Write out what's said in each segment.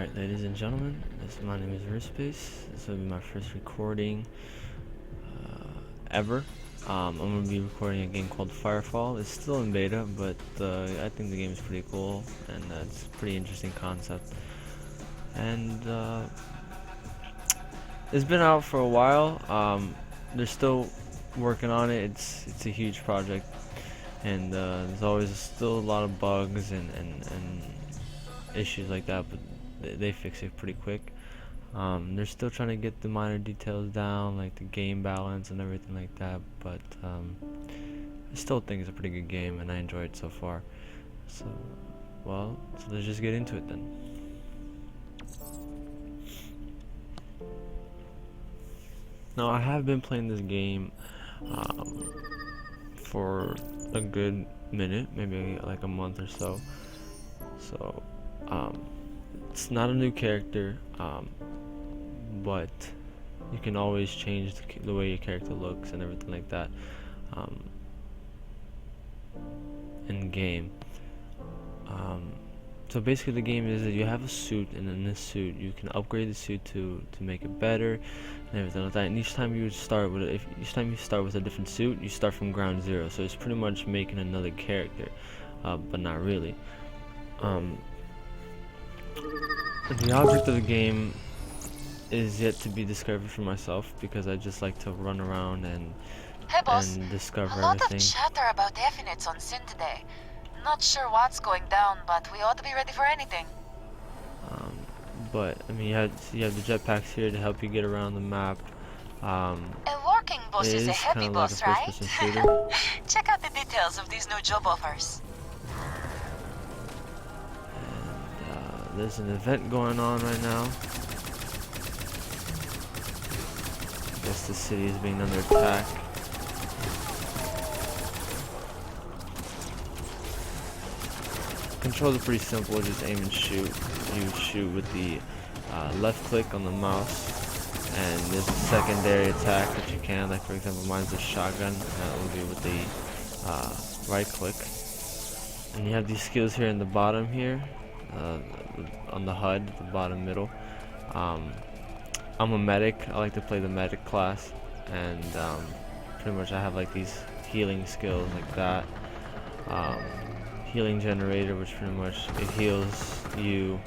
Alright, ladies and gentlemen, my name is Rispace. This will be my first recording ever. I'm going to be recording a game called Firefall. It's still in beta, but I think the game is pretty cool, and it's a pretty interesting concept. And it's been out for a while. They're still working on it. It's a huge project, and there's always still a lot of bugs and issues like that, but they fix it pretty quick. They're still trying to get the minor details down, like the game balance and everything like that, but I still think it's a pretty good game, and I enjoy it so far. So let's just get into it then. Now, I have been playing this game for a good minute, maybe like a month or so. So it's not a new character, but you can always change the way your character looks and everything like that in game. So basically the game is that you have a suit, and in this suit you can upgrade the suit to make it better and everything like that. And each time you start with a different suit, you start from ground zero. So it's pretty much making another character, but not really. The object of the game is yet to be discovered for myself, because I just like to run around and discover a lot everything. of chatter about definites on Sin today. Not sure what's going down, but we ought to be ready for anything. But I mean, you have the jetpacks here to help you get around the map. A working boss It is a is heavy kinda like boss, a right? first-person shooter. Check out the details of these new job offers. And there's an event going on right now. I guess the city is being under attack. Controls are pretty simple, just aim and shoot. You shoot with the left click on the mouse, and there's a secondary attack that you can, like for example mine's a shotgun, and that will be with the right click. And you have these skills here in the bottom here, on the HUD, the bottom middle. I'm a medic. I like to play the medic class, and pretty much I have like these healing skills like that. Healing generator, which pretty much it heals you.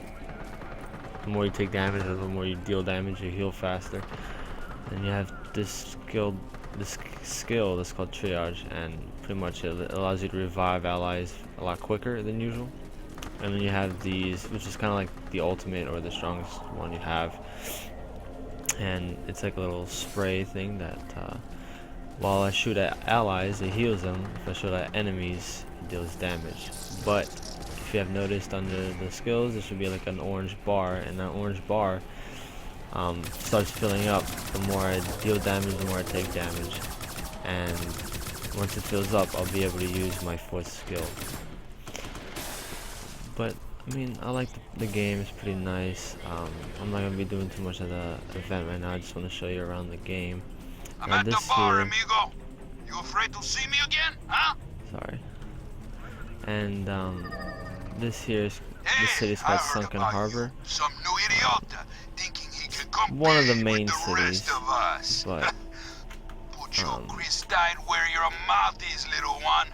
The more you take damage, or the more you deal damage, you heal faster. And you have this skill that's called triage, and pretty much it allows you to revive allies a lot quicker than usual. And then you have these, which is kind of like the ultimate, or the strongest one you have, and it's like a little spray thing that while I shoot at allies, it heals them. If I shoot at enemies, it deals damage. But if you have noticed under the skills, there should be like an orange bar, and that orange bar starts filling up. The more I deal damage, the more I take damage. And once it fills up, I'll be able to use my fourth skill. But I mean, I like the game. It's pretty nice. I'm not gonna be doing too much of the event right now. I just want to show you around the game. I'm at the bar, amigo. You afraid to see me again, huh? Sorry. And this here is the city's called Sunken Harbor. Some new idiot thinking he can compete One of the main with the cities, rest of us. but Put your crystine where your mouth is, little one.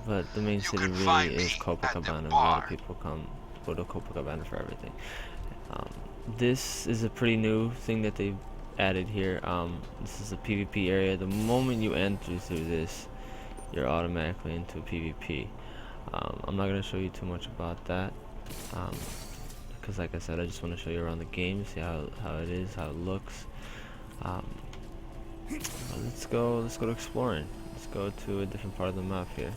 but the main city can really find is me at the Copacabana. A lot bar. of people go to Copacabana for everything. This is a pretty new thing that they've added here. This is a PvP area. The moment you enter through this, you're automatically into PvP. I'm not going to show you too much about that, because like I said, I just want to show you around the game, see how it is, how it looks. Let's go to exploring. Let's go to a different part of the map here.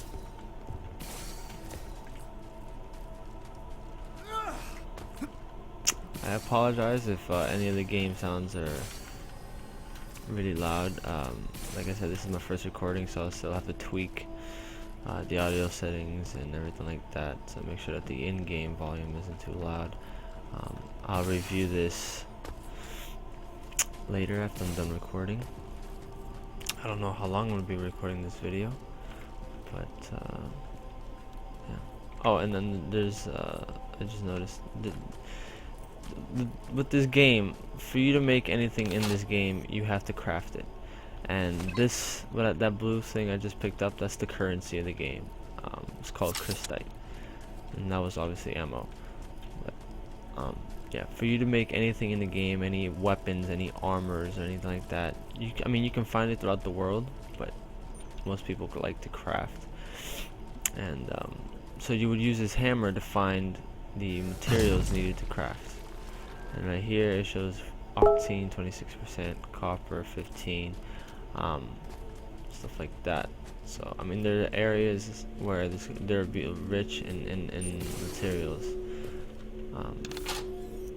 I apologize if any of the game sounds are really loud. Like I said, this is my first recording, so I'll still have to tweak the audio settings and everything like that, so make sure that the in-game volume isn't too loud. I'll review this later after I'm done recording. I don't know how long I'm going to be recording this video, but yeah. Oh, and then there's I just noticed with this game, for you to make anything in this game, you have to craft it. And this, that blue thing I just picked up, that's the currency of the game. It's called crystite, and that was obviously ammo. But, yeah, for you to make anything in the game, any weapons, any armors, or anything like that, I mean, you can find it throughout the world, but most people like to craft. And so you would use this hammer to find the materials needed to craft. And right here it shows octane 26%, copper 15, stuff like that. So I mean, there are areas where they're rich in materials,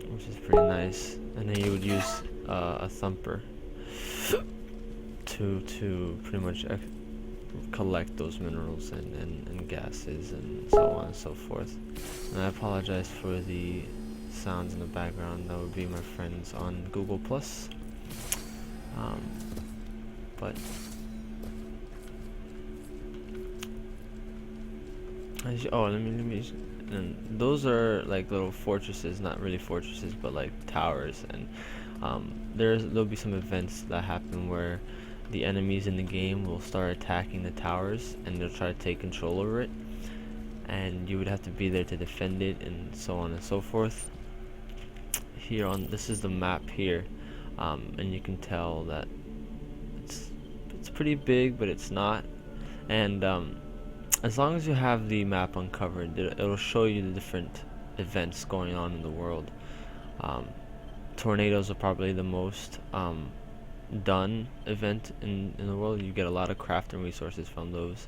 which is pretty nice. And then you would use a thumper to pretty much collect those minerals and gases and so on and so forth. And I apologize for the sounds in the background. That would be my friends on Google Plus. But let me and those are like little fortresses, not really fortresses, but like towers. And there'll be some events that happen where the enemies in the game will start attacking the towers, and they'll try to take control over it, and you would have to be there to defend it, and so on and so forth. Here this is the map here, and you can tell that it's pretty big, but it's not. And as long as you have the map uncovered, it'll show you the different events going on in the world. Tornadoes are probably the most done event in the world. You get a lot of crafting resources from those.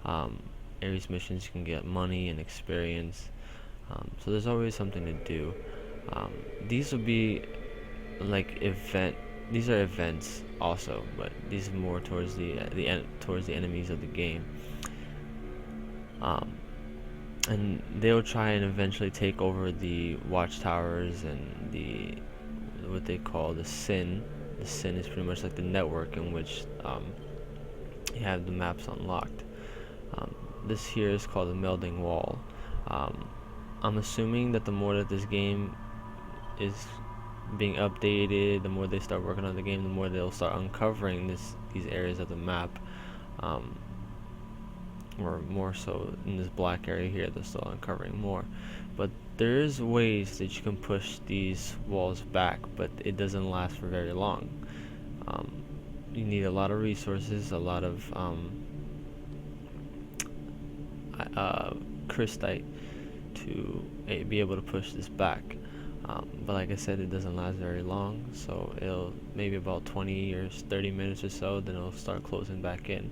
Ares missions, you can get money and experience. So there's always something to do. These will be like these are events also, but these are more towards the enemies of the game. And they'll try and eventually take over the watchtowers and what they call the Sin. The Sin is pretty much like the network in which you have the maps unlocked. This here is called the melding wall. I'm assuming that the more that this game is being updated, the more they start working on the game, the more they'll start uncovering these areas of the map. Or more so in this black area here, they're still uncovering more. But there is ways that you can push these walls back, but it doesn't last for very long. You need a lot of resources, a lot of crystite to be able to push this back. But like I said, it doesn't last very long, so it'll maybe about 20 or 30 minutes or so, then it'll start closing back in.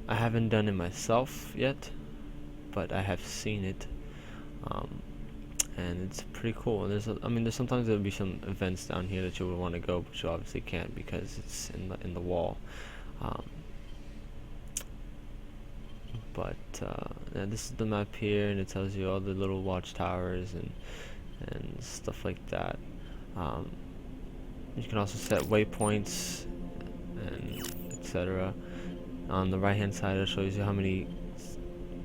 I haven't done it myself yet, but I have seen it, and it's pretty cool. There's sometimes there'll be some events down here that you would want to go, but you obviously can't because it's in the wall. Yeah, this is the map here, and it tells you all the little watchtowers and stuff like that. You can also set waypoints and etc. On the right hand side, it shows you how many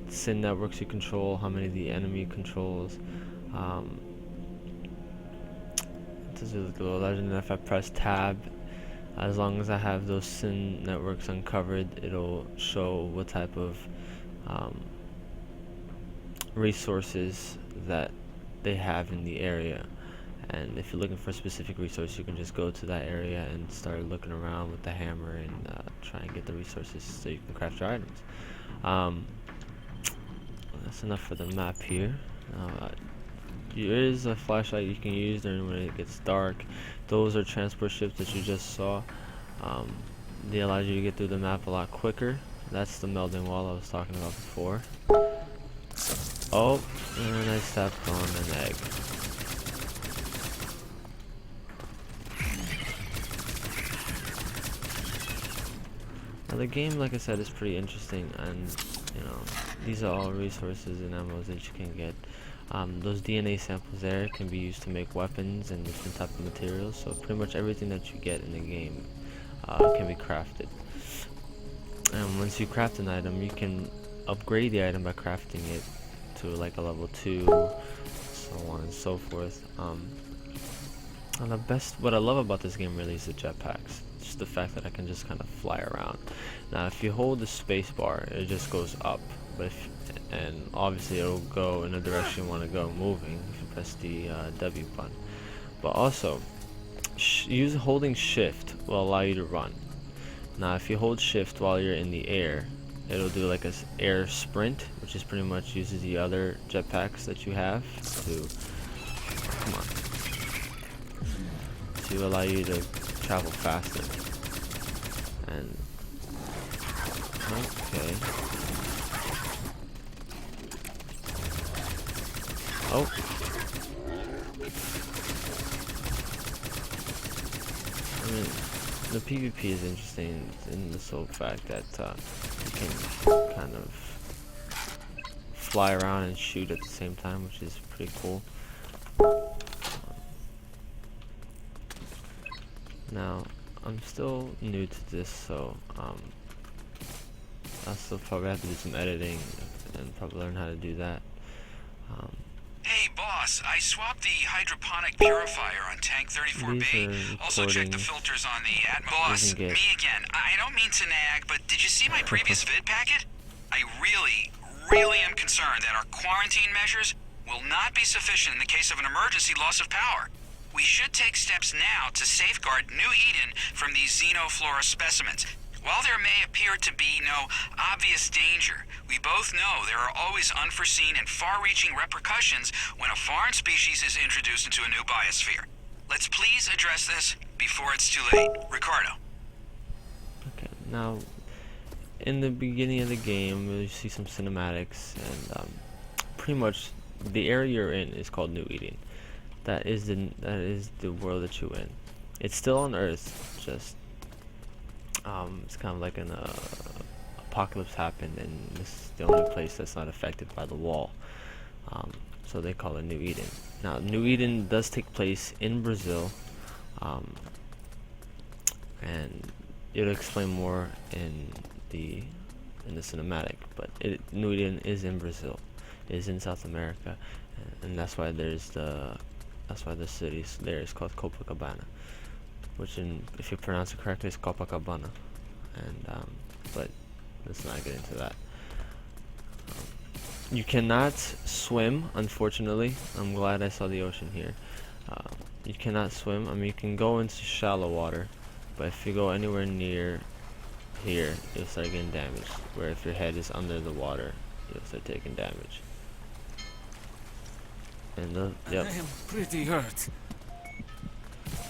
Sin networks you control, how many the enemy controls. This is the legend. If I press tab, as long as I have those Sin networks uncovered, it'll show what type of resources that they have in the area. And if you're looking for a specific resource, you can just go to that area and start looking around with the hammer and try and get the resources so you can craft your items. That's enough for the map here. There is a flashlight you can use during when it gets dark. Those are transport ships that you just saw. They allow you to get through the map a lot quicker. That's the melding wall I was talking about before. Oh, and I stepped on an egg. Now the game, like I said, is pretty interesting, and these are all resources and ammos that you can get. Those DNA samples there can be used to make weapons and different type of materials, so pretty much everything that you get in the game can be crafted. And once you craft an item, you can upgrade the item by crafting it to like a level 2, so on and so forth. And what I love about this game really is the jetpacks. Just the fact that I can just kind of fly around. Now, if you hold the space bar, it just goes up. But and obviously it'll go in the direction you want to go, moving if you press the W button. But also, holding shift will allow you to run. Now, if you hold shift while you're in the air, it'll do like a air sprint, which is pretty much uses the other jetpacks that you have to, come on, to allow you to travel faster. And okay. Oh. I mean, the PvP is interesting in the sole fact that you can kind of fly around and shoot at the same time, which is pretty cool. Now, I'm still new to this, so I'll still probably have to do some editing and probably learn how to do that. Hey boss, I swapped the hydroponic purifier on tank 34B. Also checked the filters on the Boss, me again. I don't mean to nag, but did you see my previous vid packet? I really am concerned that our quarantine measures will not be sufficient in the case of an emergency loss of power. We should take steps now to safeguard New Eden from these xenoflora specimens. While there may appear to be no obvious danger, we both know there are always unforeseen and far-reaching repercussions when a foreign species is introduced into a new biosphere. Let's please address this before it's too late. Ricardo. Okay, now, in the beginning of the game, you see some cinematics, and pretty much the area you're in is called New Eden. That is the world that you're in. It's still on Earth, just it's kind of like an apocalypse happened, and this is the only place that's not affected by the wall. So they call it New Eden. Now, New Eden does take place in Brazil, and it'll explain more in the cinematic. But New Eden is in Brazil, is in South America, and that's why the city there is called Copacabana, which if you pronounce it correctly, is Copacabana. And but let's not get into that. You cannot swim, unfortunately. I'm glad I saw the ocean here. You cannot swim. I mean, you can go into shallow water, but if you go anywhere near here, you'll start getting damaged. Where if your head is under the water, you'll start taking damage. And yep. I am pretty hurt.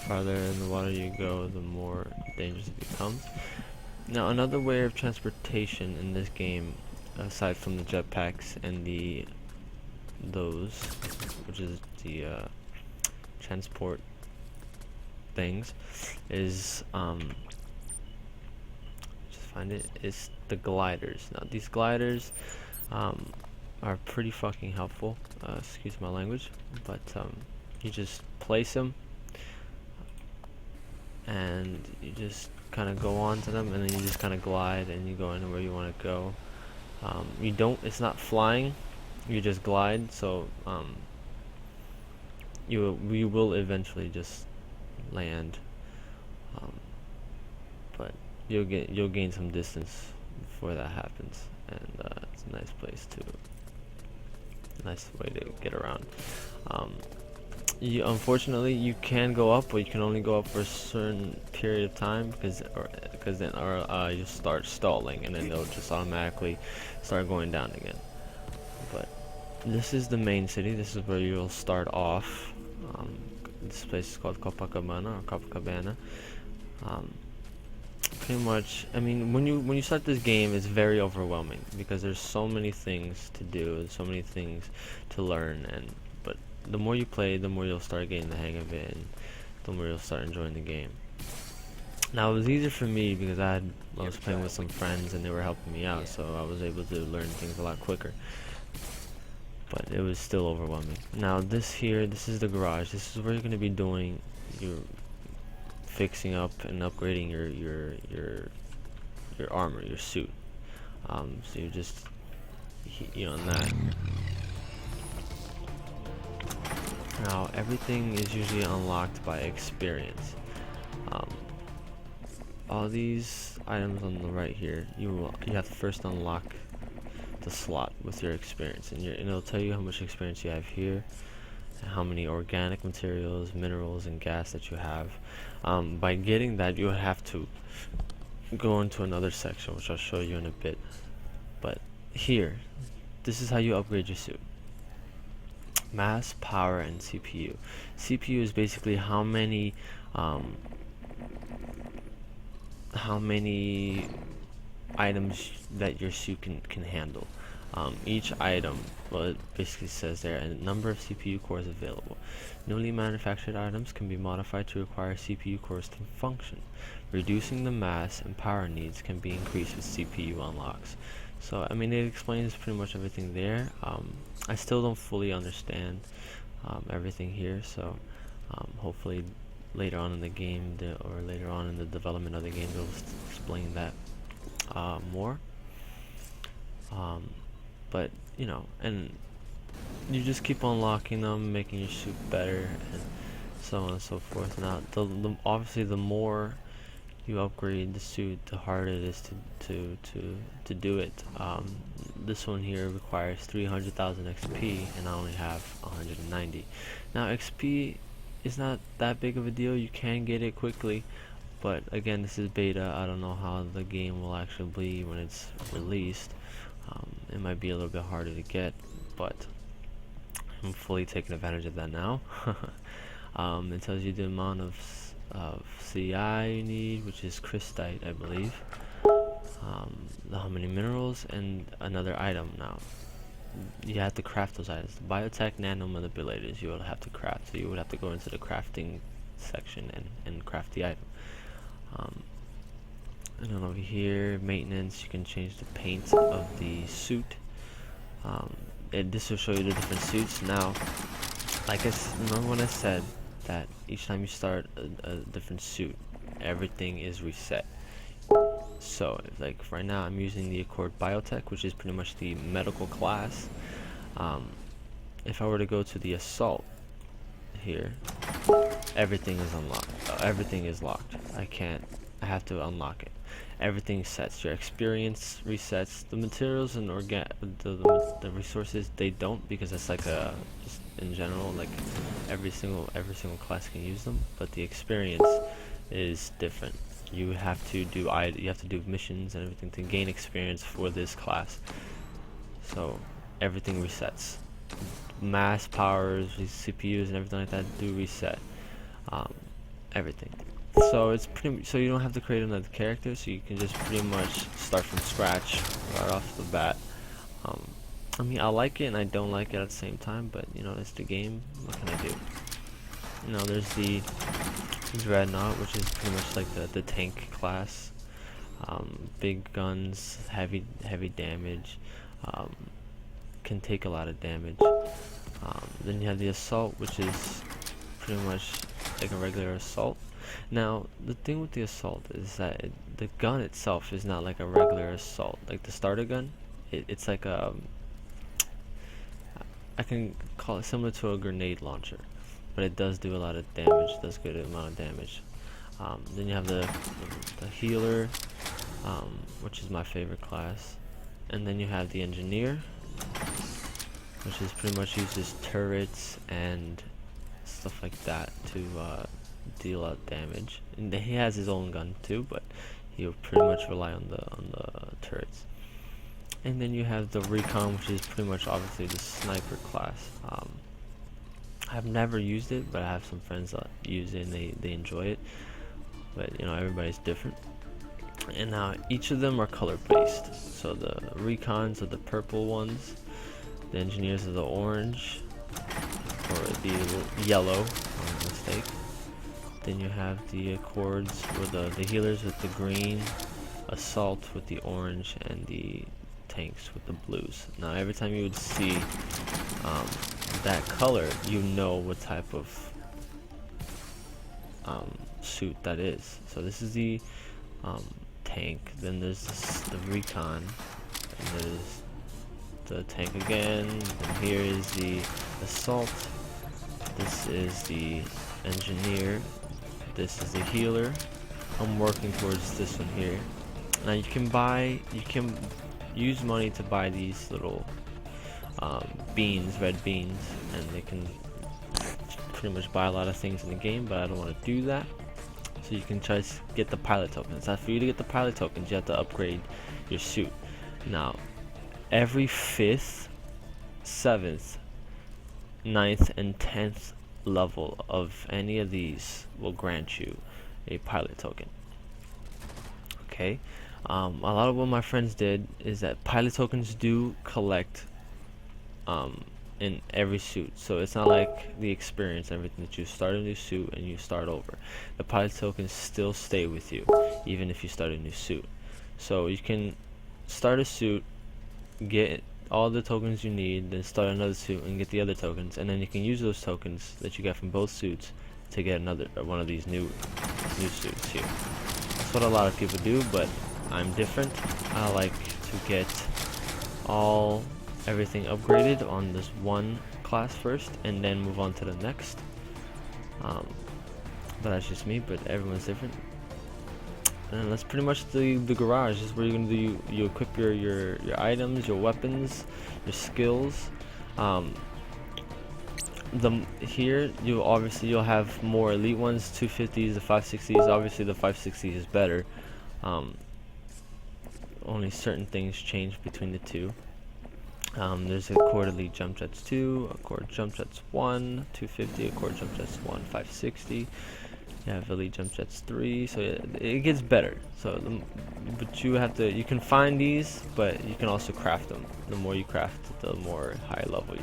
Farther in the water you go, the more dangerous it becomes. Now, another way of transportation in this game, aside from the jetpacks and those, which is the transport things, is just find it. It's the gliders. Now, these gliders are pretty fucking helpful. Excuse my language, but you just place them, and you just kind of go on to them, and then you just kind of glide, and you go anywhere you want to go. It's not flying, you just glide, so you will eventually just land, but you'll gain some distance before that happens, and it's a nice way to get around. Unfortunately, you can go up, but you can only go up for a certain period of time, because then you start stalling, and then they'll just automatically start going down again. But this is the main city. This is where you'll start off. This place is called Copacabana. Pretty much, I mean, when you start this game, it's very overwhelming because there's so many things to do and so many things to learn, but the more you play, the more you'll start getting the hang of it, and the more you'll start enjoying the game. Now, it was easier for me because I was playing with some friends and they were helping me out, so I was able to learn things a lot quicker. But it was still overwhelming. Now, this is the garage. This is where you're going to be doing your fixing up and upgrading your armor, your suit. So you just on that. Now everything is usually unlocked by experience. All these items on the right here, you have to first unlock the slot with your experience, and it'll tell you how much experience you have here, and how many organic materials, minerals, and gas that you have. By getting that, you have to go into another section, which I'll show you in a bit. But here, this is how you upgrade your suit. Mass, power, and CPU. CPU is basically how many items that your suit can handle. Each item, well, it basically says there a number of CPU cores available. Newly manufactured items can be modified to require CPU cores to function. Reducing the mass and power needs can be increased with CPU unlocks. So I mean, it explains pretty much everything there. I still don't fully understand everything here, so hopefully later on in the game, or later on in the development of the game, they'll explain that more. But you know, and you just keep unlocking them, making your suit better, and so on and so forth. Now, obviously, the more you upgrade the suit, the harder it is to do it. This one here requires 300,000 XP, and I only have 190. Now, XP is not that big of a deal. You can get it quickly, but again, this is beta. I don't know how the game will actually be when it's released. It might be a little bit harder to get, but I'm fully taking advantage of that now. It tells you the amount of CI you need, which is crystite, I believe. How many minerals, and another item. Now you have to craft those items. The biotech nano manipulators you will have to craft, so you would have to go into the crafting section and craft the item. And then over here, maintenance, you can change the paint of the suit. And this will show you the different suits. Now, like remember when I said that each time you start a different suit, everything is reset. So, like right now, I'm using the Accord Biotech, which is pretty much the medical class. If I were to go to the Assault here, everything is unlocked. Everything is locked. I have to unlock it. Everything sets. Your experience resets. The materials and the resources, they don't, because it's like just in general, like every single class can use them. But the experience is different. You have to do missions and everything to gain experience for this class. So everything resets. Mass, powers, CPUs, and everything like that do reset. Everything. So it's so you don't have to create another character, so you can just pretty much start from scratch right off the bat. I mean, I like it and I don't like it at the same time, but you know, it's the game. What can I do? You know, there's the Dreadnought, which is pretty much like the tank class. Big guns, heavy damage, can take a lot of damage. Then you have the Assault, which is pretty much like a regular assault. Now, the thing with the Assault is that the gun itself is not like a regular assault. Like the starter gun, it's like I can call it similar to a grenade launcher, but it does do a lot of damage. It does good amount of damage. Then you have the healer, which is my favorite class, and then you have the engineer, which is pretty much uses turrets and stuff like that to deal out damage. And he has his own gun too, but he'll pretty much rely on the turrets. And then you have the recon, which is pretty much obviously the sniper class. I've never used it, but I have some friends that use it and they enjoy it. But you know, everybody's different. And now each of them are color based. So the recons are the purple ones, the engineers are the orange, or the yellow, my mistake. Then you have the Accords, or the healers with the green, Assault with the orange, and the tanks with the blues. Now every time you would see that color, you know what type of suit that is. So this is the tank, then there's the recon, and there's the tank again, and here is the Assault, This is the engineer. This is the healer. I'm working towards this one here. Now you can use money to buy these little beans, red beans, and they can pretty much buy a lot of things in the game, but I don't want to do that. So you can try to get the pilot tokens. Now for you to get the pilot tokens, you have to upgrade your suit. Now, every 5th, 7th, 9th, and 10th level of any of these will grant you a pilot token. Okay, a lot of what my friends did is that pilot tokens do collect in every suit, so it's not like the experience, everything that you start a new suit and you start over. The pilot tokens still stay with you even if you start a new suit. So you can start a suit, get all the tokens you need, then start another suit and get the other tokens, and then you can use those tokens that you get from both suits to get another one of these new suits here. That's what a lot of people do, but I'm different. I like to get everything upgraded on this one class first and then move on to the next. But that's just me, but everyone's different. And that's pretty much the garage. This is where you're gonna do you equip your items, your weapons, your skills. Here you'll have more elite ones, 250s, the 560s. Obviously the 560s is better. Only certain things change between the two. There's a Accord Elite Jump Jets 2, Accord Jump Jets 1, 250, Accord Jump Jets 1, 560. You have Elite Jump Jets 3, so it gets better. So, but you can find these, but you can also craft them. The more you craft, the more high level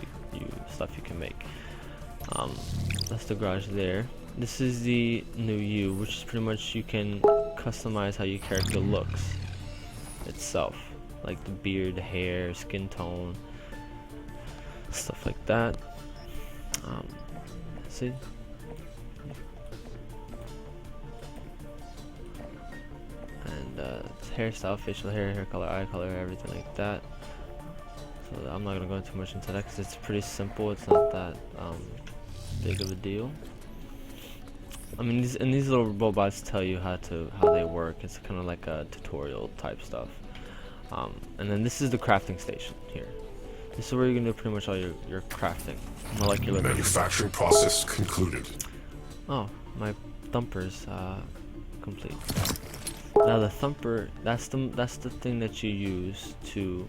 stuff you can make. That's the garage there. This is the new you, which is pretty much you can customize how your character looks itself, like the beard, the hair, skin tone, stuff like that. See. And hairstyle, facial hair color, eye color, everything like that. So I'm not gonna go too much into that because it's pretty simple. It's not that big of a deal. I mean, these little robots tell you how they work. It's kind of like a tutorial type stuff. And then this is the crafting station here. This is where you're gonna do pretty much all your crafting. Molecular manufacturing process concluded. Oh, my thumper's complete. Now the thumper, that's the thing that you use to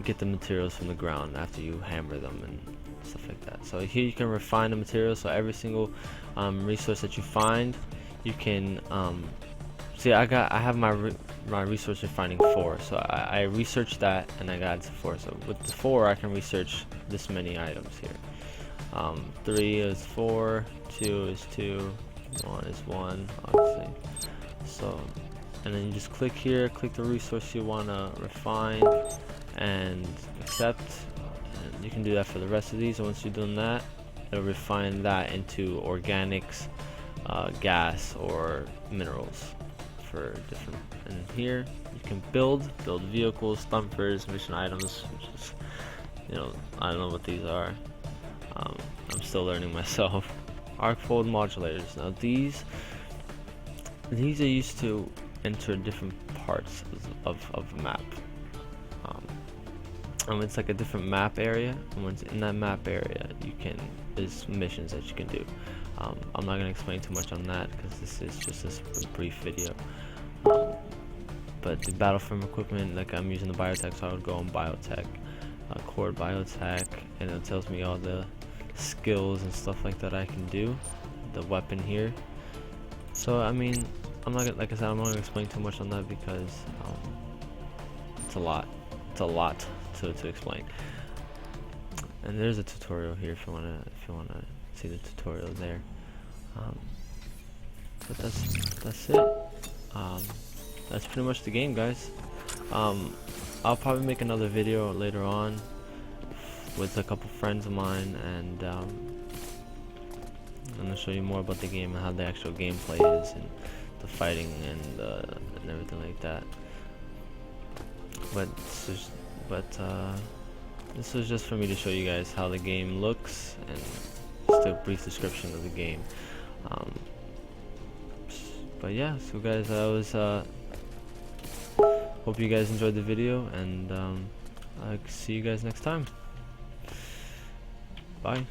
get the materials from the ground after you hammer them and stuff like that. So here you can refine the materials. So every single resource that you find, you can see. I have my resource refining 4. So I researched that and I got it to 4. So with the 4, I can research this many items here. 3 is 4, 2 is 2, 1 is 1, obviously. So, and then you just click here, click the resource you want to refine and accept, and you can do that for the rest of these. And once you've done that, it'll refine that into organics, gas, or minerals for different. And here you can build vehicles, thumpers, mission items, which is, I don't know what these are. I'm still learning myself. Arc fold modulators. Now these are used to enter different parts of a map. And it's like a different map area, and once in that map area, there's missions that you can do. I'm not gonna explain too much on that because this is just a brief video. But the battlefield equipment, like I'm using the biotech, so I would go on biotech, core biotech, and it tells me all the skills and stuff like that I can do. The weapon here. So I mean, I'm not gonna, like I said, I'm not gonna explain too much on that because it's a lot. It's a lot to explain. And there's a tutorial here if you wanna see the tutorial there. But that's it. That's pretty much the game, guys. I'll probably make another video later on with a couple friends of mine, and I'm gonna show you more about the game and how the actual gameplay is, and the fighting and everything like that. But this was just for me to show you guys how the game looks and just a brief description of the game. But yeah, so guys, I was hope you guys enjoyed the video, and I'll see you guys next time. Bye.